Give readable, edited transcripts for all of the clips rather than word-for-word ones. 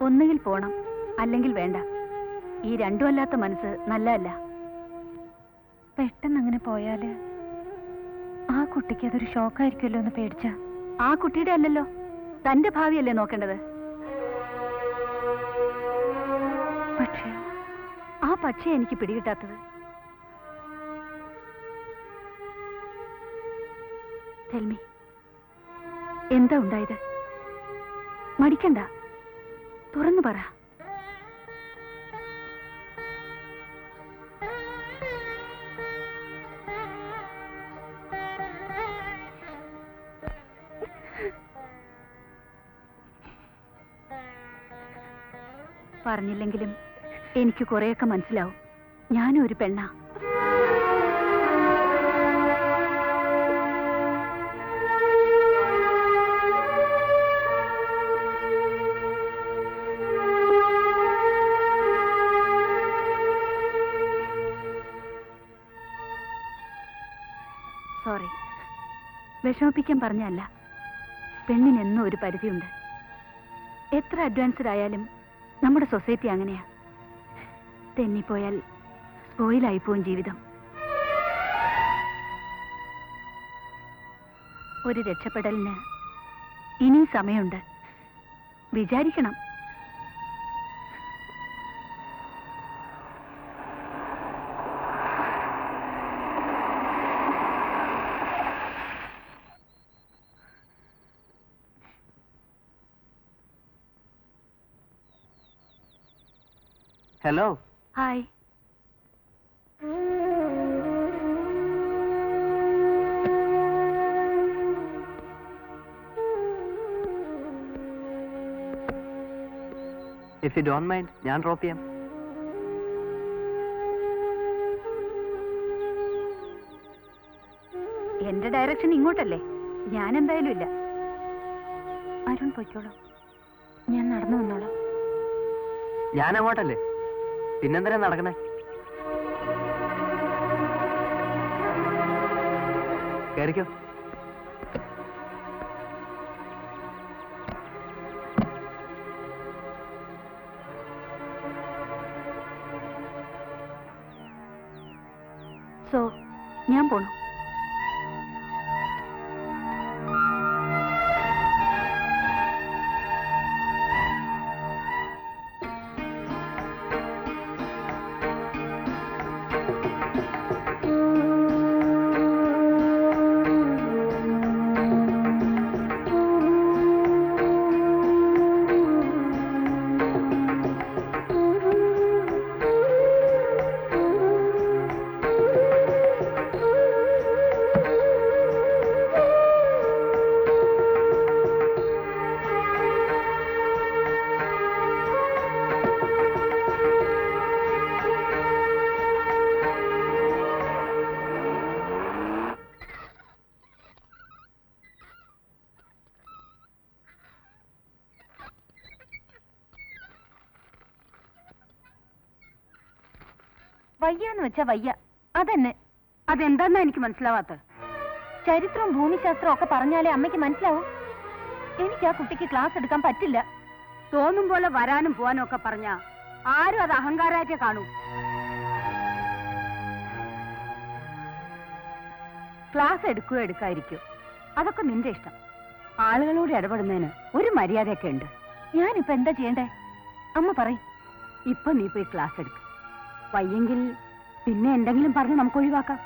ഒന്നുകിൽ പോണം, അല്ലെങ്കിൽ വേണ്ട. ഈ രണ്ടും അല്ലാത്ത മനസ്സ് നല്ലതല്ല. പെട്ടെന്ന് അങ്ങനെ പോയാല് ആ കുട്ടിക്ക് അതൊരു ഷോക്കായിരിക്കുമല്ലോ എന്ന് പേടിച്ച. ആ കുട്ടിയുടെ അല്ലല്ലോ, തന്റെ ഭാവിയല്ലേ നോക്കേണ്ടത്. പക്ഷേ ആ പക്ഷേ എനിക്ക് പിടികിട്ടാത്തത്. തെൽമി, എന്താ ഉണ്ടായത്? മടിക്കണ്ട, തുറന്നു പറ. പറഞ്ഞില്ലെങ്കിലും എനിക്ക് കുറെയൊക്കെ മനസ്സിലാവും. ഞാനും ഒരു പെണ്ണാ. സോറി, വിഷമിപ്പിക്കാൻ പറഞ്ഞല്ല. പെണ്ണിനെന്നും ഒരു പരിധിയുണ്ട്. എത്ര അഡ്വാൻസ്ഡ് ആയാലും നമ്മുടെ സൊസൈറ്റി അങ്ങനെയാ. തെന്നിപ്പോയാൽ സ്പോയിലായിപ്പോവും ജീവിതം. ഒരു രക്ഷപ്പെടലിന് ഇനി സമയമുണ്ട്. വിചാരിക്കണം. Hello. Hi. If you don't mind, ഞാൻ ഡ്രോപ്പ് ചെയ്യാം. എന്റെ ഡയറക്ഷൻ ഇങ്ങോട്ടല്ലേ, ഞാൻ എന്തായാലും ഇല്ല. അരുൺ പൊയ്ക്കോളൂ, ഞാൻ നടന്നു വന്നോളാം. ഞാൻ അങ്ങോട്ടല്ലേ, പിന്നെന്തിനാ നടക്കണേ? കേറിക്കോ. സോ ഞാൻ പോണു. വയ്യാന്ന് വെച്ചാ വയ്യ, അതന്നെ. അതെന്താന്നാ എനിക്ക് മനസ്സിലാവാത്ത. ചരിത്രവും ഭൂമിശാസ്ത്രവും ഒക്കെ പറഞ്ഞാലേ അമ്മയ്ക്ക് മനസ്സിലാവും. എനിക്ക് ആ കുട്ടിക്ക് ക്ലാസ് എടുക്കാൻ പറ്റില്ല. തോന്നും പോലെ വരാനും പോവാനും ഒക്കെ പറഞ്ഞ ആരും അത് അഹങ്കാരായിട്ടേ കാണൂ. ക്ലാസ് എടുക്കുകയോ എടുക്കാതിരിക്കോ, അതൊക്കെ നിന്റെ ഇഷ്ടം. ആളുകളോട് ഇടപെടുന്നതിന് ഒരു മര്യാദയൊക്കെ ഉണ്ട്. ഞാനിപ്പോ എന്താ ചെയ്യണ്ടേ? അമ്മ പറയും. ഇപ്പൊ നീ പോയി ക്ലാസ് എടുക്ക. വയ്യെങ്കിൽ പിന്നെ എന്തെങ്കിലും പറഞ്ഞ് നമുക്ക് ഒഴിവാക്കാം.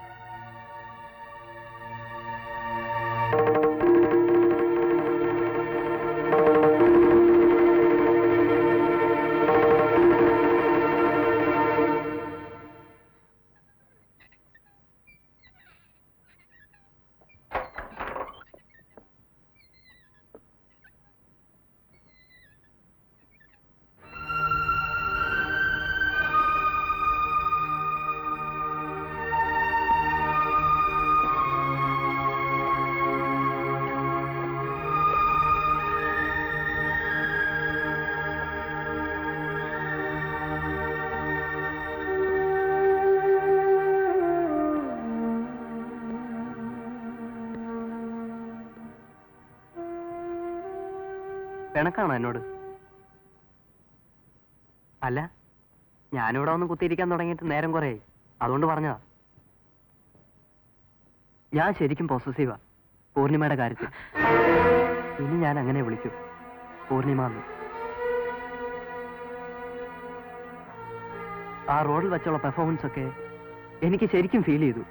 പിണക്കാണോ എന്നോട്? അല്ല, ഞാനിവിടെ ഒന്ന് കുത്തിയിരിക്കാൻ തുടങ്ങിയിട്ട് നേരം കുറേയായി. അതുകൊണ്ട് പറഞ്ഞതാ. ഞാൻ ശരിക്കും പോസസീവാ പൂർണിമയുടെ കാര്യത്തിൽ. ഇനി ഞാൻ അങ്ങനെ വിളിക്കൂ, പൂർണിമ എന്ന്. ആ റോഡിൽ വെച്ചുള്ള പെർഫോമൻസ് ഒക്കെ എനിക്ക് ശരിക്കും ഫീൽ ചെയ്തു.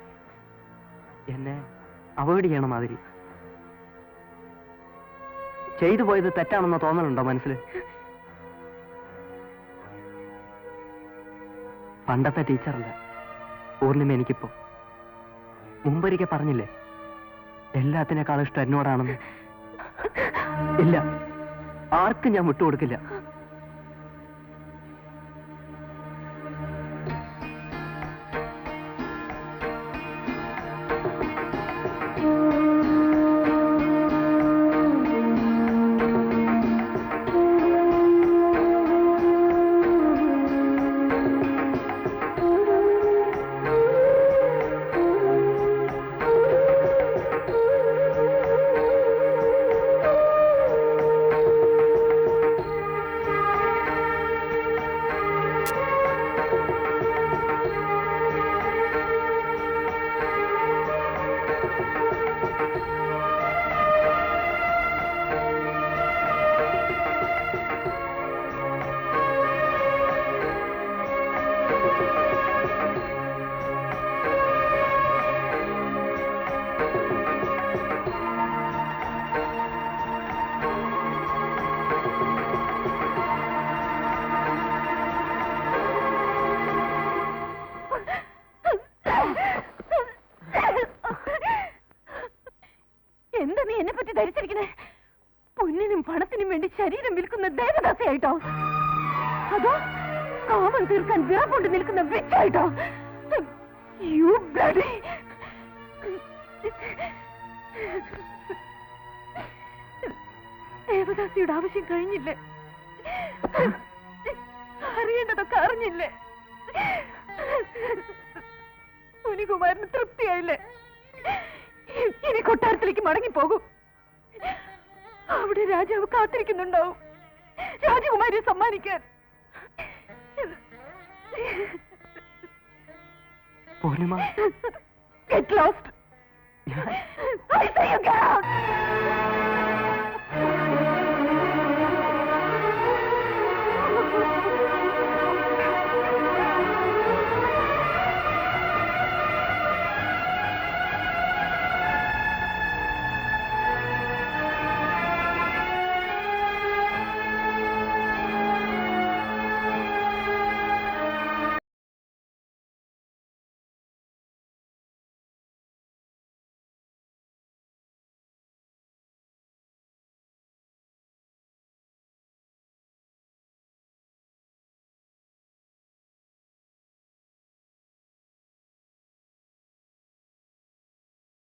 എന്നെ അവോയ്ഡ് ചെയ്യണ മാതിരി. ചെയ്തു പോയത് തെറ്റാണെന്ന തോന്നലുണ്ടോ മനസ്സിൽ? പണ്ടത്തെ ടീച്ചറല്ല പൂർണിമ എനിക്കിപ്പോ. മുമ്പൊരിക്കൽ പറഞ്ഞില്ലേ എല്ലാത്തിനേക്കാളും ഇഷ്ടം എന്നോടാണെന്ന്. ഇല്ല, ആർക്കും ഞാൻ വിട്ടുകൊടുക്കില്ല. എന്താ നീ എന്നെ പറ്റി ധരിച്ചിരിക്കണേ? പൊന്നിനും പണത്തിനും വേണ്ടി ശരീരം വിൽക്കുന്ന ദേവദാസയായിട്ടോ? അതോ കാമം തീർക്കാൻ വിറകൊണ്ട് നിൽക്കുന്ന വിച്ചായിട്ടോ? You bloody! ദേവദാസിയുടെ ആവശ്യം കഴിഞ്ഞില്ലേ? അറിയേണ്ടതൊക്കെ അറിഞ്ഞില്ലേ? മുനികുമാരന് തൃപ്തിയായില്ലേ? ഇനി കൊട്ടാരത്തിലേക്ക് മടങ്ങിപ്പോകും. അവിടെ രാജാവ് കാത്തിരിക്കുന്നുണ്ടാവും രാജകുമാരിയെ സമ്മാനിക്കാൻ. Purnima, Get lost! I say you get out!